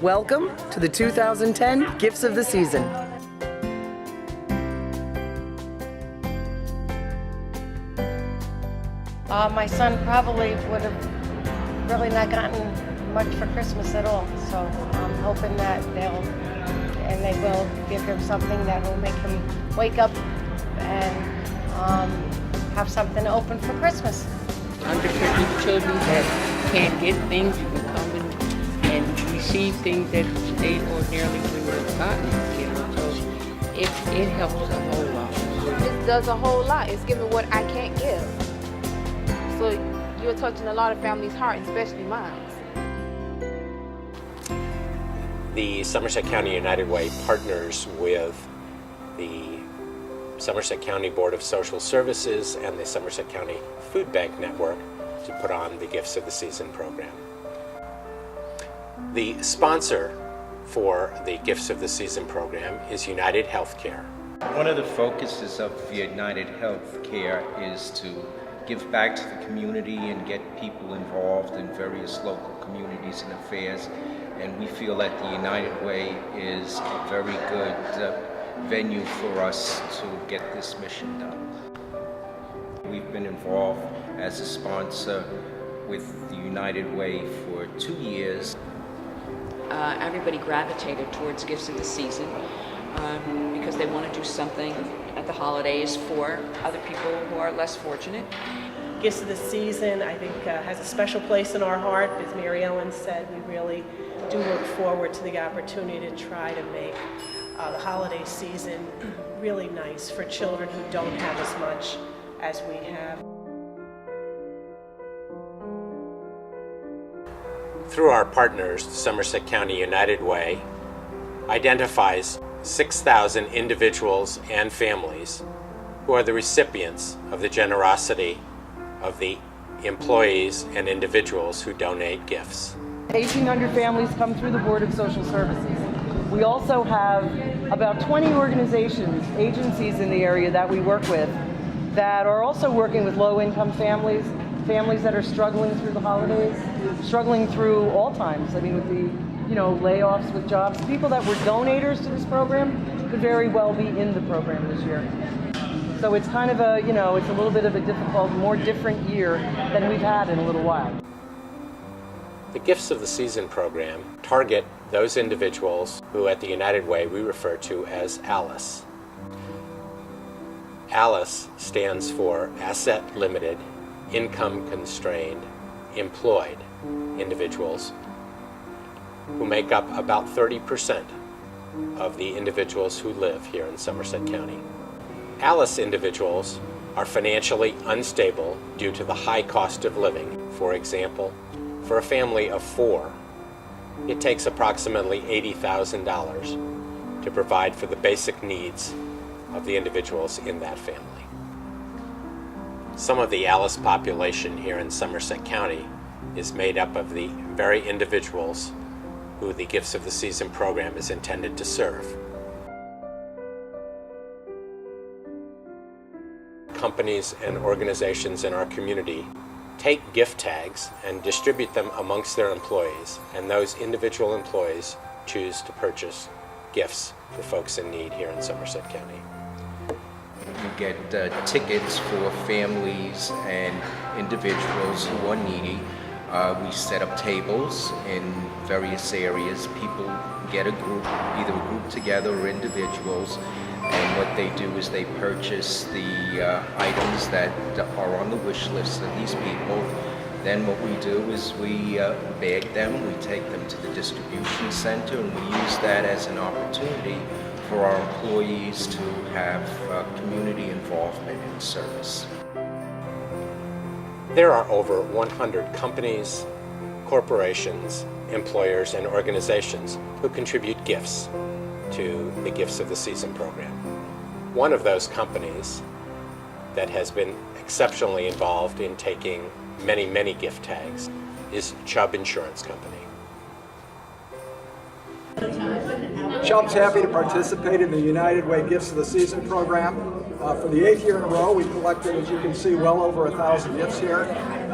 Welcome to the 2010 Gifts of the Season. My son probably would have really not gotten much for Christmas at all, so I'm hoping that they will give him something that will make him wake up and have something to open for Christmas. Underprivileged children that can't get things, you can come and receive things that they ordinarily wouldn't have gotten, you know, so it helps a whole lot. It does a whole lot. It's giving what I can't give. So you're touching a lot of families' hearts, especially mine. The Somerset County United Way partners with the Somerset County Board of Social Services and the Somerset County Food Bank Network to put on the Gifts of the Season program. The sponsor for the Gifts of the Season program is United Healthcare. One of the focuses of United Healthcare is to give back to the community and get people involved in various local communities and affairs. And we feel that the United Way is a very good venue for us to get this mission done. We've been involved as a sponsor with the United Way for 2 years. Everybody gravitated towards Gifts of the Season because they want to do something at the holidays for other people who are less fortunate. Gifts of the Season, I think, has a special place in our heart. As Mary Ellen said, we really do look forward to the opportunity to try to make the holiday season really nice for children who don't have as much as we have. Through our partners, the Somerset County United Way identifies 6,000 individuals and families who are the recipients of the generosity of the employees and individuals who donate gifts. 1,800 families come through the Board of Social Services. We also have about 20 organizations, agencies in the area that we work with that are also working with low-income families, families that are struggling through the holidays, struggling through all times. I mean, with the layoffs with jobs, people that were donators to this program could very well be in the program this year. So it's kind of it's a little bit of a difficult, more different year than we've had in a little while. The Gifts of the Season program target those individuals who at the United Way we refer to as ALICE. ALICE stands for Asset Limited, Income Constrained, Employed individuals, who make up about 30% of the individuals who live here in Somerset County. ALICE individuals are financially unstable due to the high cost of living. For example, for a family of 4, it takes approximately $80,000 to provide for the basic needs of the individuals in that family. Some of the ALICE population here in Somerset County is made up of the very individuals who the Gifts of the Season program is intended to serve. Companies and organizations in our community take gift tags and distribute them amongst their employees, and those individual employees choose to purchase gifts for folks in need here in Somerset County. We get tickets for families and individuals who are needy. We set up tables in various areas. People get a group, either a group together or individuals, and what they do is they purchase the items that are on the wish list of these people. Then what we do is we bag them, we take them to the distribution center, and we use that as an opportunity for our employees to have community involvement in service. There are over 100 companies, corporations, employers, and organizations who contribute gifts to the Gifts of the Season program. One of those companies that has been exceptionally involved in taking many, many gift tags is Chubb Insurance Company. Chubb's happy to participate in the United Way Gifts of the Season program. For the 8th year in a row, we've collected, as you can see, well over 1,000 gifts here.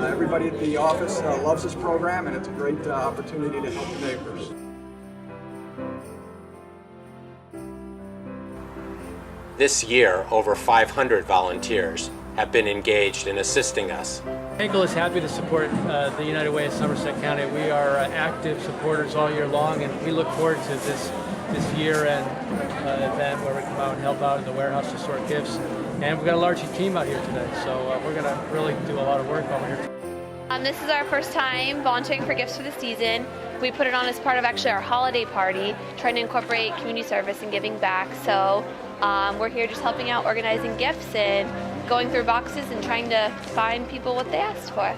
Everybody at the office loves this program, and it's a great opportunity to help the neighbors. This year, over 500 volunteers have been engaged in assisting us. Henkel is happy to support the United Way of Somerset County. We are active supporters all year long, and we look forward to this year-end event where we come out and help out in the warehouse to sort gifts. And we've got a large team out here today, so we're going to really do a lot of work over here. This is our first time volunteering for Gifts for the Season. We put it on as part of actually our holiday party, trying to incorporate community service and giving back. So we're here just helping out, organizing gifts and going through boxes and trying to find people what they asked for.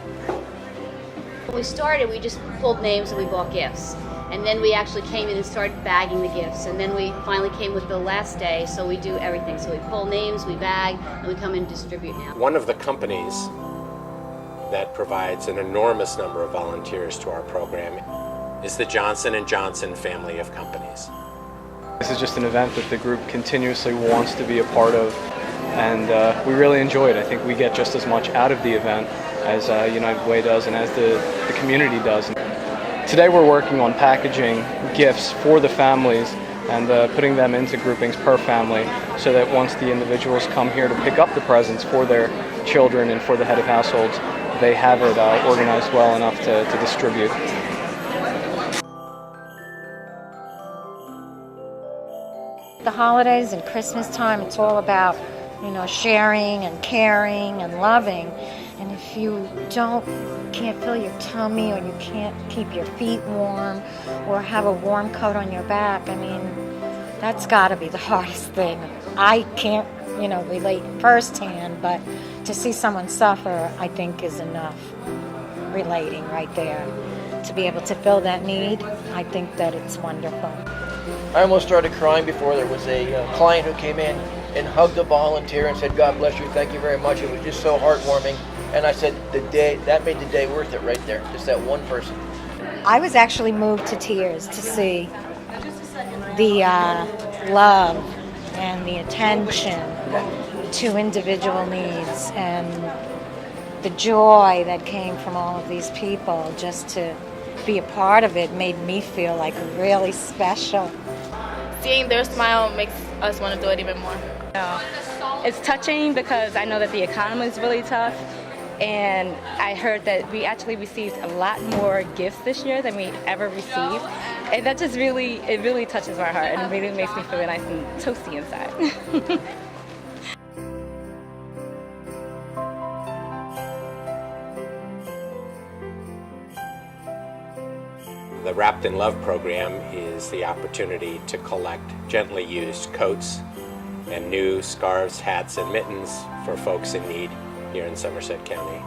When we started, we just pulled names and we bought gifts. And then we actually came in and started bagging the gifts. And then we finally came with the last day, so we do everything. So we pull names, we bag, and we come in and distribute now. One of the companies that provides an enormous number of volunteers to our program is the Johnson & Johnson family of companies. This is just an event that the group continuously wants to be a part of, and we really enjoy it. I think we get just as much out of the event as United Way does and as the community does. Today we're working on packaging gifts for the families and putting them into groupings per family so that once the individuals come here to pick up the presents for their children and for the head of households, they have it organized well enough to distribute. The holidays and Christmas time, it's all about, sharing and caring and loving. And if you can't fill your tummy, or you can't keep your feet warm, or have a warm coat on your back, that's got to be the hardest thing. I can't, relate firsthand, but to see someone suffer, I think is enough relating right there. To be able to fill that need, I think that it's wonderful. I almost started crying before there was a client who came in and hugged a volunteer and said, "God bless you, thank you very much." It was just so heartwarming. And I said, that made the day worth it right there, just that one person. I was actually moved to tears to see the love and the attention to individual needs and the joy that came from all of these people. Just to be a part of it made me feel like really special. Seeing their smile makes us want to do it even more. It's touching because I know that the economy is really tough, and I heard that we actually received a lot more gifts this year than we ever received, and that just really touches my heart, and it really makes me feel nice and toasty inside. The Wrapped in Love program is the opportunity to collect gently used coats and new scarves, hats, and mittens for folks in need here in Somerset County.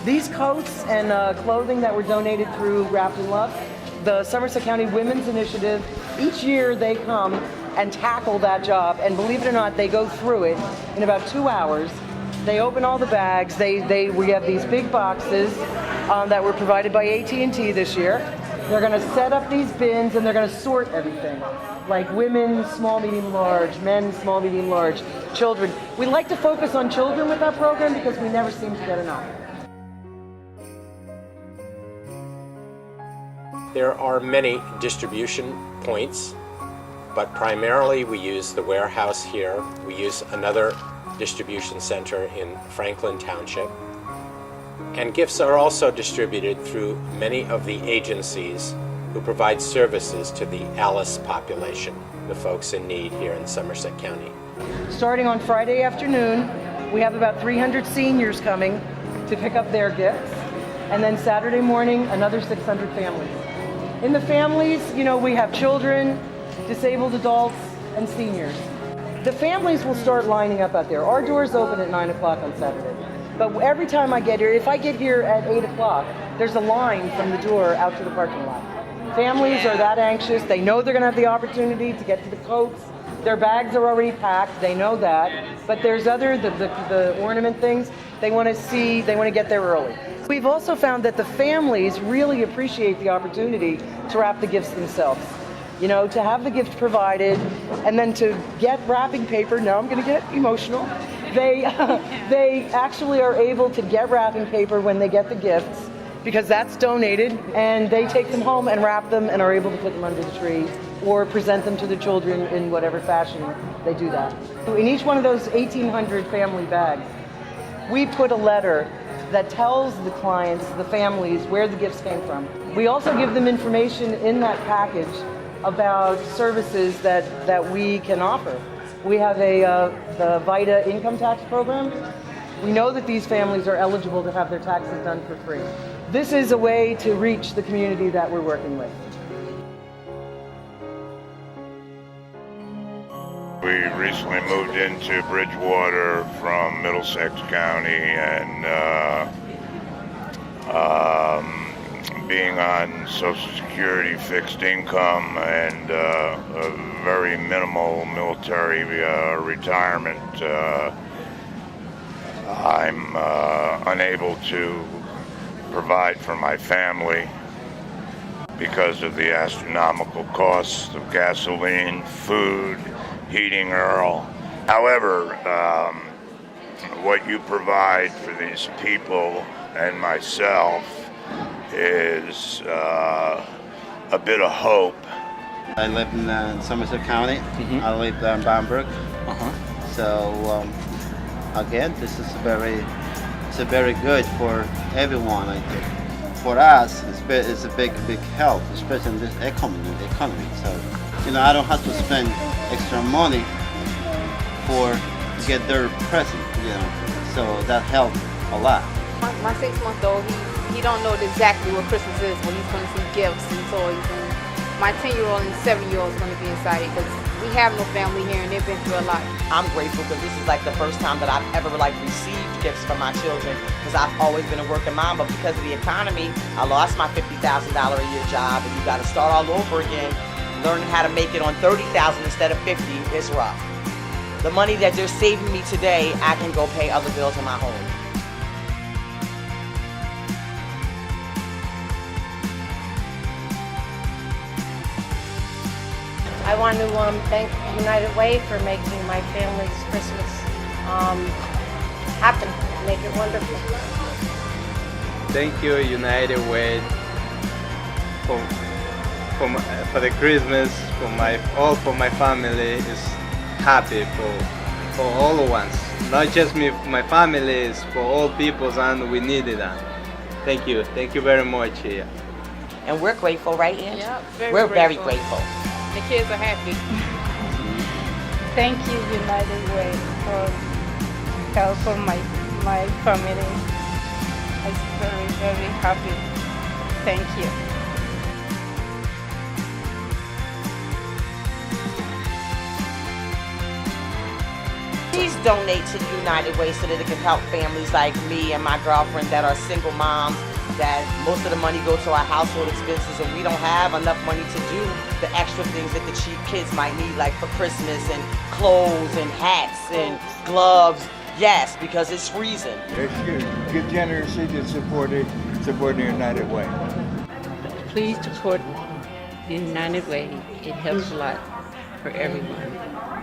These coats and clothing that were donated through Wrapped in Love, the Somerset County Women's Initiative, each year they come and tackle that job, and believe it or not, they go through it in about 2 hours. They open all the bags. We have these big boxes that were provided by AT&T this year. They're going to set up these bins and they're going to sort everything, like women, small, medium, large, men, small, medium, large, children. We like to focus on children with our program because we never seem to get enough. There are many distribution points, but primarily we use the warehouse here. We use another distribution center in Franklin Township. And gifts are also distributed through many of the agencies who provide services to the ALICE population, the folks in need here in Somerset County. Starting on Friday afternoon, we have about 300 seniors coming to pick up their gifts. And then Saturday morning, another 600 families. In the families, we have children, disabled adults, and seniors. The families will start lining up out there. Our doors open at 9 o'clock on Saturday. But every time I get here, if I get here at 8 o'clock, there's a line from the door out to the parking lot. Families are that anxious. They know they're going to have the opportunity to get to the coats. Their bags are already packed. They know that. But there's the ornament things. They want to get there early. We've also found that the families really appreciate the opportunity to wrap the gifts themselves. To have the gift provided and then to get wrapping paper. Now I'm going to get emotional. They actually are able to get wrapping paper when they get the gifts because that's donated, and they take them home and wrap them and are able to put them under the tree or present them to the children in whatever fashion they do that. In each one of those 1,800 family bags, we put a letter that tells the clients, the families, where the gifts came from. We also give them information in that package about services that we can offer. We have the VITA income tax program. We know that these families are eligible to have their taxes done for free. This is a way to reach the community that we're working with. We recently moved into Bridgewater from Middlesex County, and being on Social Security fixed income and a very minimal military retirement, I'm unable to provide for my family because of the astronomical costs of gasoline, food, heating oil. However, what you provide for these people and myself is a bit of hope. I live in Somerset County. I live in Bamberg. So again, this is very good for everyone. I think for us, it's a big help, especially in this economy. So I don't have to spend extra money to get their present. So that helps a lot. My 6-month-old, he don't know exactly what Christmas is when he's going to see gifts and toys. And my 10-year-old and 7-year-old is going to be excited because we have no family here and they've been through a lot. I'm grateful because this is like the first time that I've ever received gifts from my children, because I've always been a working mom, but because of the economy, I lost my $50,000 a year job, and you got to start all over again. Learning how to make it on $30,000 instead of $50 is rough. The money that they're saving me today, I can go pay other bills in my home. I want to thank United Way for making my family's Christmas happen, make it wonderful. Thank you, United Way, for the Christmas, for my family is happy for all of us. Not just me, my family, is for all people, and we needed that. Thank you very much. Yeah. And we're grateful, right, Angie? Yeah, we're very grateful. The kids are happy. Thank you, United Way, for help for my family. I'm very happy. Thank you. Please donate to the United Way so that it can help families like me and my girlfriend that are single moms, that most of the money goes to our household expenses and we don't have enough money to do the extra things that the cheap kids might need, like for Christmas, and clothes and hats and gloves. Yes, because it's freezing. It's good generosity to support the United Way. Please support the United Way. It helps a lot for everyone.